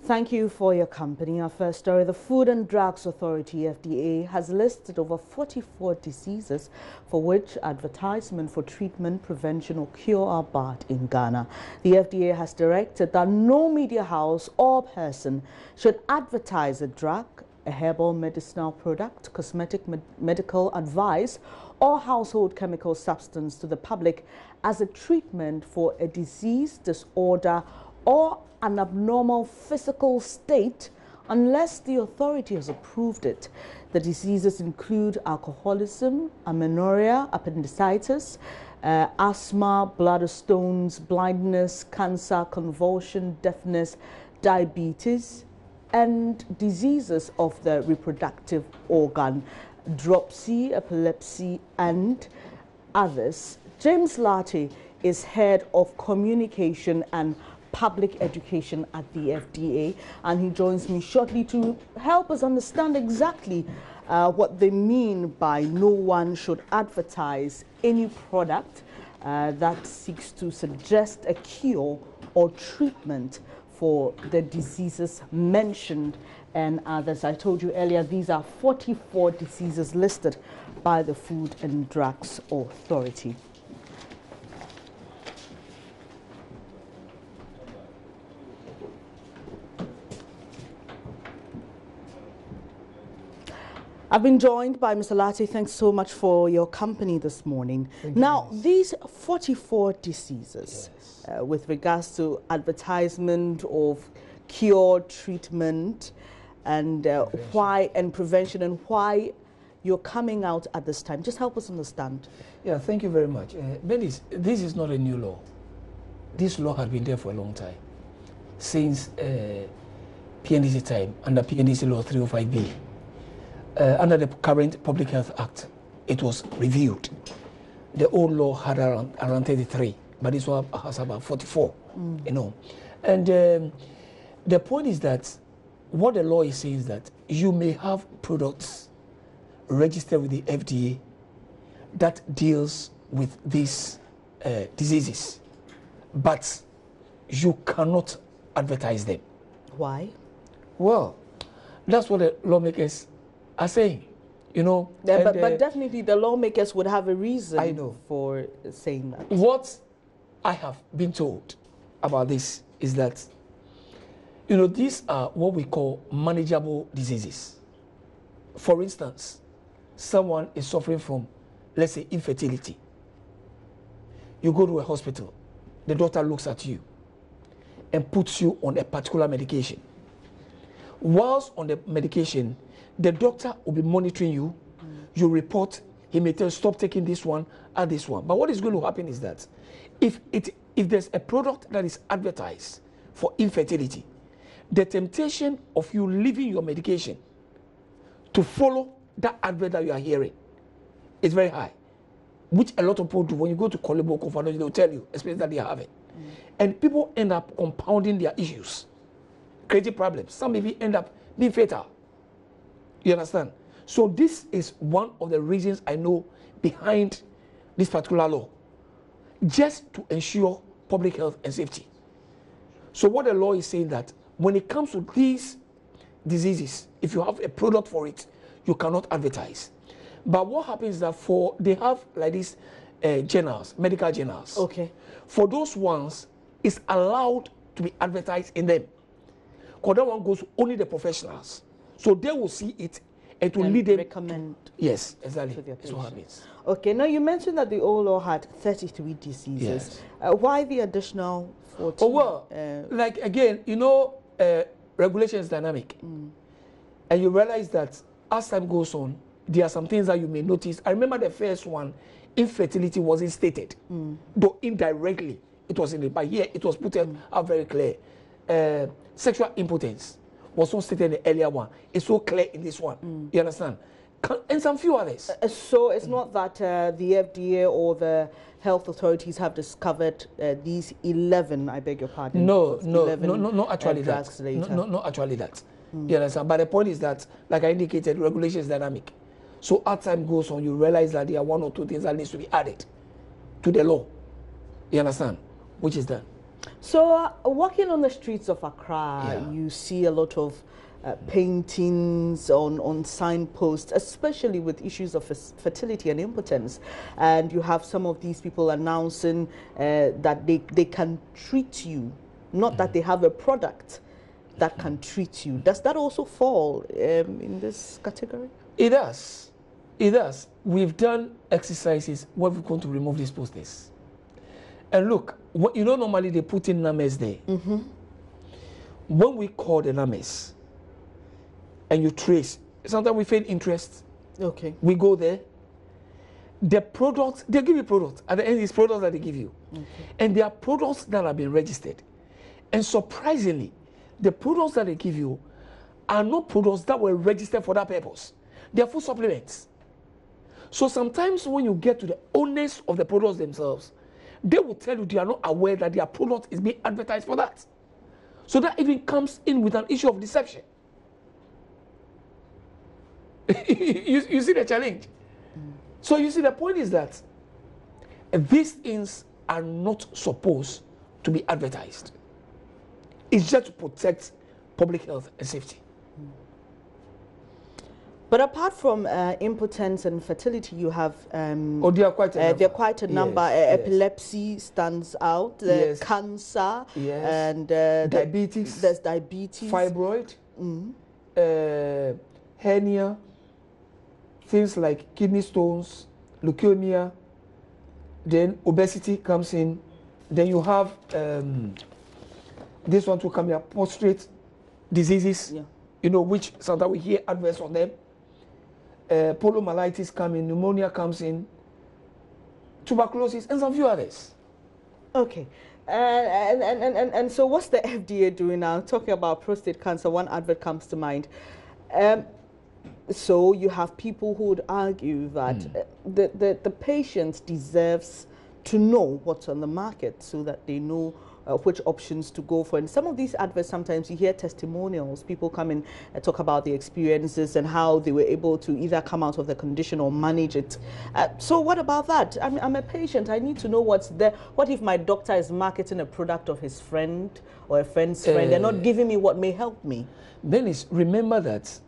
Thank you for your company. Our first story, the Food and Drugs Authority, FDA, has listed over 44 diseases for which advertisement for treatment, prevention or cure are barred in Ghana. The FDA has directed that no media house or person should advertise a drug, a herbal medicinal product, cosmetic medical advice or household chemical substance to the public as a treatment for a disease, disorder or an abnormal physical state unless the authority has approved it. The diseases include alcoholism, amenorrhea, appendicitis, asthma, bladder stones, blindness, cancer, convulsion, deafness, diabetes, and diseases of the reproductive organ, dropsy, epilepsy, and others. James Lartey is head of communication and public education at the FDA, and he joins me shortly to help us understand exactly what they mean by no one should advertise any product that seeks to suggest a cure or treatment for the diseases mentioned and others. I told you earlier, these are 44 diseases listed by the Food and Drugs Authority. I've been joined by Mr. Lartey. Thanks so much for your company this morning. Now, these 44 diseases, yes, with regards to advertisement of cure, treatment, and why, and prevention, and why you're coming out at this time. Just help us understand. Yeah, thank you very much. This is not a new law. This law has been there for a long time, since PNDC time, under PNDC Law 305B. Under the current Public Health Act, it was reviewed. The old law had around 33, but this one has about 44, you know. And the point is that what the law is saying is that you may have products registered with the FDA that deals with these diseases, but you cannot advertise them. Why? Well, that's what the lawmakers are saying, you know. Yeah, but definitely the lawmakers would have a reason for saying that. What I have been told about this is that, you know, these are what we call manageable diseases. For instance, someone is suffering from, let's say, infertility. You go to a hospital, the doctor looks at you and puts you on a particular medication. Whilst on the medication, the doctor will be monitoring you. You report. He may tell you, stop taking this one, add this one. But what is going to happen is that if there's a product that is advertised for infertility, the temptation of you leaving your medication to follow that advert that you are hearing is very high, which a lot of people do. When you go to Kolebo Confidential, they'll tell you, especially that they are having. And people end up compounding their issues, creating problems. Some even end up being fatal. You understand? So this is one of the reasons I know behind this particular law, just to ensure public health and safety. So what the law is saying that when it comes to these diseases, if you have a product for it, you cannot advertise. But what happens is that they have like these journals, medical journals. Okay. For those ones, it's allowed to be advertised in them. Because that one goes only the professionals. So they will see it and to lead them. Recommend. Yes, exactly. That's what happens. Okay, now you mentioned that the old law had 33 diseases. Yes. Why the additional 14? Oh, well, like again, you know, regulation is dynamic. And you realize that as time goes on, there are some things that you may notice. I remember the first one, infertility wasn't stated, though indirectly it was in it. But here it was put out very clear. Sexual impotence was not stated in the earlier one. It's so clear in this one. You understand? And some few others. So it's not that the FDA or the health authorities have discovered these 11, I beg your pardon. No, actually that. No, actually that. You understand? But the point is that, like I indicated, regulation is dynamic. So as time goes on, you realize that there are one or two things that needs to be added to the law. You understand? Which is done. So, walking on the streets of Accra, you see a lot of paintings on signposts, especially with issues of fertility and impotence. And you have some of these people announcing that they can treat you, not that they have a product that can treat you. Does that also fall in this category? It does. It does. We've done exercises where we're going to remove these posters. And look, you know, normally they put in numbers there. When we call the numbers and you trace, sometimes we feel interest. Okay. We go there. The products, they give you products. At the end, it's products that they give you. Okay. And there are products that have been registered. And surprisingly, the products that they give you are not products that were registered for that purpose. They are food supplements. So sometimes when you get to the owners of the products themselves, they will tell you they are not aware that their product is being advertised for that. So that even comes in with an issue of deception. you see the challenge? So you see, the point is that these things are not supposed to be advertised. It's just to protect public health and safety. But apart from impotence and fertility, you have there are quite a number. There are quite a number. Epilepsy stands out. Cancer and diabetes. There's diabetes, fibroid, hernia, things like kidney stones, leukemia. Then obesity comes in. Then you have this one to come here, prostate diseases. You know, which sometimes we hear adverts on them. Polymyelitis comes in, pneumonia comes in, tuberculosis, and some few others. Okay. And so what's the FDA doing now? Talking about prostate cancer, one advert comes to mind. So you have people who would argue that the patient deserves to know what's on the market so that they know which options to go for. And some of these adverts, sometimes you hear testimonials. People come in and talk about the experiences and how they were able to either come out of the condition or manage it. So what about that? I'm a patient. I need to know what's there. What if my doctor is marketing a product of his friend or a friend's friend? They're not giving me what may help me. Then remember that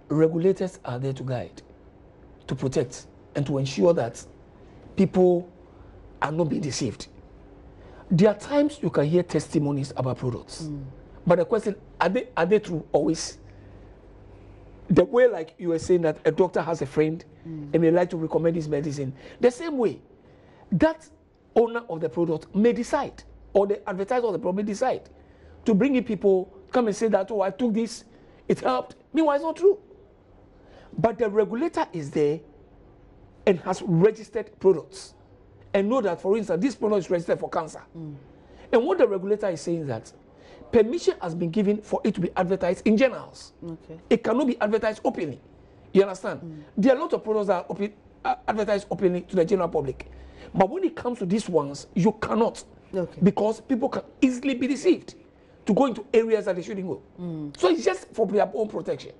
regulators are there to guide, to protect, and to ensure that people are not being deceived. There are times you can hear testimonies about products, but the question, are they true always? The way, like you were saying, that a doctor has a friend and may like to recommend his medicine, the same way, that owner of the product may decide, or the advertiser of the product may decide, to bring in people, come and say that, oh, I took this, it helped. Meanwhile, it's not true. But the regulator is there and has registered products. And know that, for instance, this product is registered for cancer. And what the regulator is saying is that permission has been given for it to be advertised in journals. Okay. It cannot be advertised openly. You understand? There are a lot of products that are advertised openly to the general public. But when it comes to these ones, you cannot. Okay. Because people can easily be deceived to go into areas that they shouldn't go. So it's just for their own protection.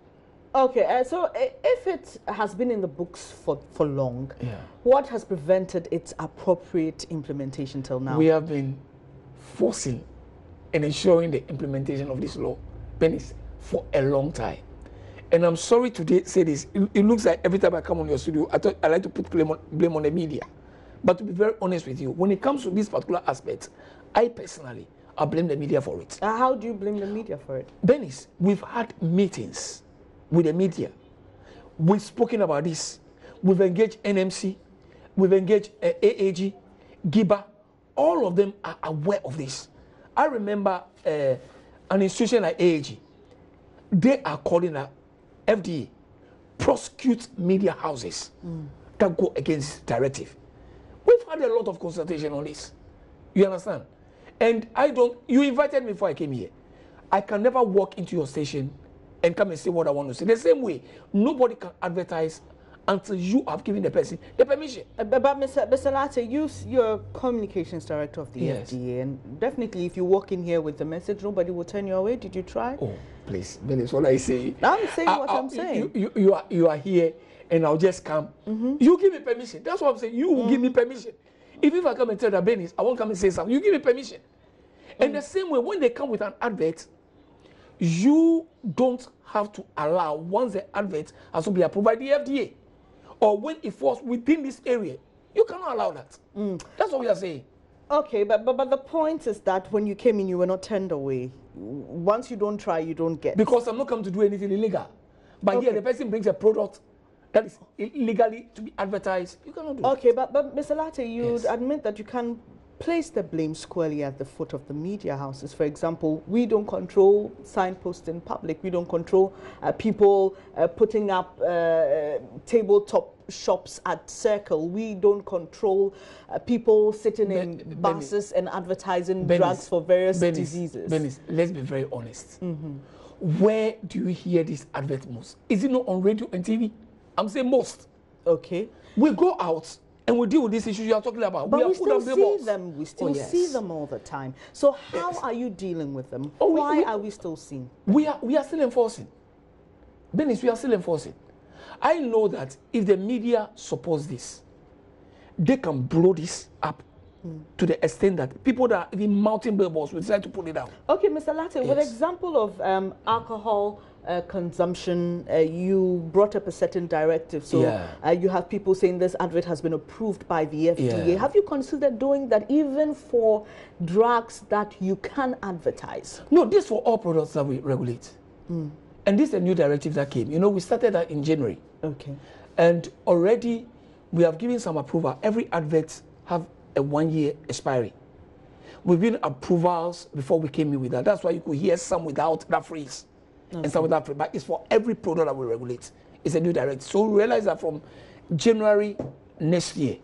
Okay, so if it has been in the books for long, what has prevented its appropriate implementation till now? We have been forcing and ensuring the implementation of this law, Pennies, for a long time. And I'm sorry to say this, it looks like every time I come on your studio, I like to put blame on the media. But to be very honest with you, when it comes to this particular aspect, I personally, I blame the media for it. How do you blame the media for it? Pennies, we've had meetings with the media. We've spoken about this. We've engaged NMC, we've engaged AAG, GIBA. All of them are aware of this. I remember an institution like AAG, they are calling a FDA, prosecute media houses that go against this directive. We've had a lot of consultation on this. You understand? And you invited me before I came here. I can never walk into your station and come and say what I want to say. The same way, nobody can advertise until you have given the person the permission. But Mr. Latte, you're communications director of the FDA, and definitely if you walk in here with the message, nobody will turn you away. Did you try? Oh, please, that's what I say. I'm saying what I'm saying. You are here, and I'll just come. You give me permission. That's what I'm saying. You will give me permission. If I come and tell the Benis, I won't come and say something. You give me permission. And the same way, when they come with an advert, you don't have to allow, once the advert has to be approved by the FDA, or when it falls within this area, you cannot allow that. That's what we are saying. Okay, but the point is that when you came in, you were not turned away. Once you don't try, you don't get. Because I'm not coming to do anything illegal. But here, the person brings a product that is illegally to be advertised. You cannot do it. Okay, but Mr. Latte, you'd admit that you can place the blame squarely at the foot of the media houses. For example, we don't control signposts in public. We don't control people putting up tabletop shops at Circle. We don't control people sitting in buses and advertising drugs for various diseases. Benis, let's be very honest. Where do you hear this advert most? Is it not on radio and TV? I'm saying most. Okay. We go out and we deal with these issues you are talking about. But we still see them. We still see them all the time. So how are you dealing with them? Why are we still seeing? We are still enforcing. Benis, we are still enforcing. I know that if the media supports this, they can blow this up to the extent that people that are even mounting billboards will decide to put it down. Okay, Mr. Latte, with example of alcohol consumption, you brought up a certain directive. So you have people saying this advert has been approved by the FDA. Have you considered doing that even for drugs that you can advertise? No, this for all products that we regulate. And this is a new directive that came. You know, we started that in January. Okay. And already we have given some approval. Every advert have a 1-year expiry. We've given approvals before we came in with that. That's why you could hear some without that freeze. And some without freeze. But it's for every product that we regulate. It's a new directive. So we realize that from January next year,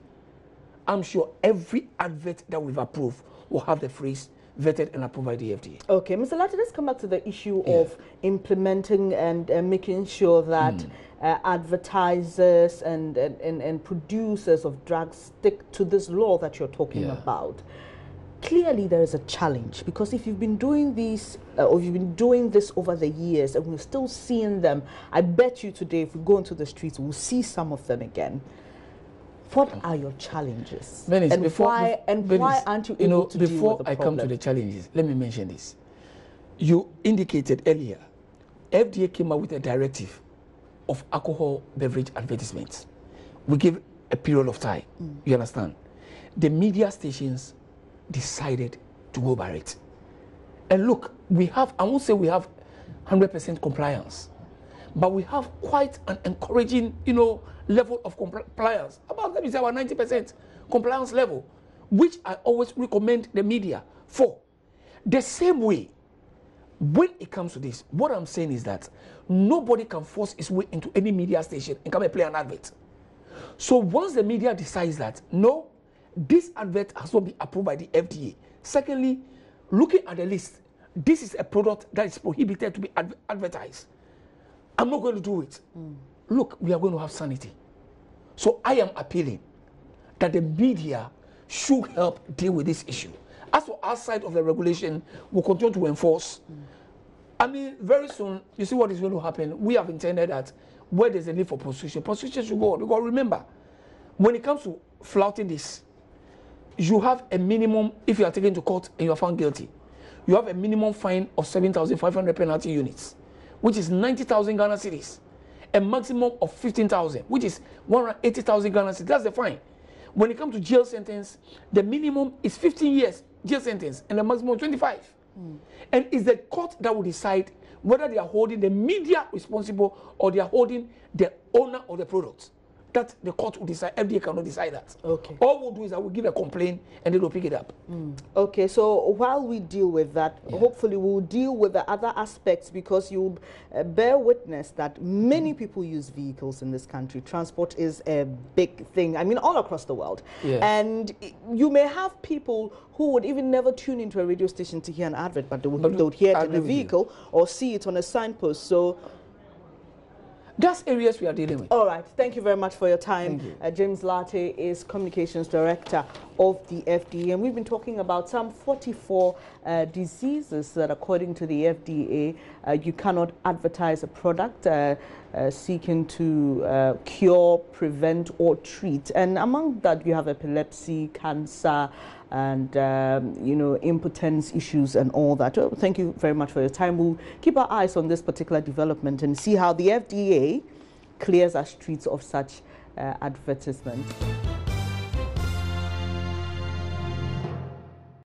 I'm sure every advert that we've approved will have the freeze vetted and approved by the FDA. Okay, Mr. Latte, let's come back to the issue of implementing and making sure that advertisers and producers of drugs stick to this law that you're talking about. Clearly, there is a challenge, because if you've been doing these, or you've been doing this over the years, and we're still seeing them, I bet you today, if we go into the streets, we'll see some of them again. What are your challenges? Benis, why aren't you able to deal with the problem? Before I come to the challenges, let me mention this. You indicated earlier, FDA came out with a directive of alcohol beverage advertisements. We give a period of time. You understand? The media stations decided to go by it. And look, we have, I won't say we have 100% compliance, but we have quite an encouraging, level of compliance. About, let me say, about 90% compliance level, which I always recommend the media for. The same way, when it comes to this, what I'm saying is that nobody can force its way into any media station and come and play an advert. So once the media decides that, no, this advert has not been approved by the FDA. Secondly, looking at the list, this is a product that is prohibited to be advertised. I'm not going to do it. Look, we are going to have sanity. So I am appealing that the media should help deal with this issue. As for our side of the regulation, we'll continue to enforce. I mean, very soon, you see what is going to happen. We have intended that where there's a need for prosecution should go on. Because remember, when it comes to flouting this, you have a minimum, if you are taken to court and you are found guilty, you have a minimum fine of 7,500 penalty units, which is 90,000 Ghana cedis, a maximum of 15,000, which is 180,000 Ghana cedis. That's the fine. When it comes to jail sentence, the minimum is 15 years jail sentence and the maximum 25. And it's the court that will decide whether they are holding the media responsible or they are holding the owner of the product. That the court will decide. FDA cannot decide that. Okay. All we'll do is that we'll give a complaint and they will pick it up. Okay, so while we deal with that, hopefully we'll deal with the other aspects, because you'll bear witness that many people use vehicles in this country. Transport is a big thing, I mean, all across the world. And you may have people who would even never tune into a radio station to hear an advert, but they would hear it in a vehicle or see it on a signpost. So that's areas we are dealing with. All right. Thank you very much for your time. James Latte is Communications Director of the FDA. And we've been talking about some 44 diseases that, according to the FDA, you cannot advertise a product seeking to cure, prevent, or treat. And among that, you have epilepsy, cancer, and you know, impotence issues and all that. Oh, thank you very much for your time. We'll keep our eyes on this particular development and see how the FDA clears our streets of such advertisements.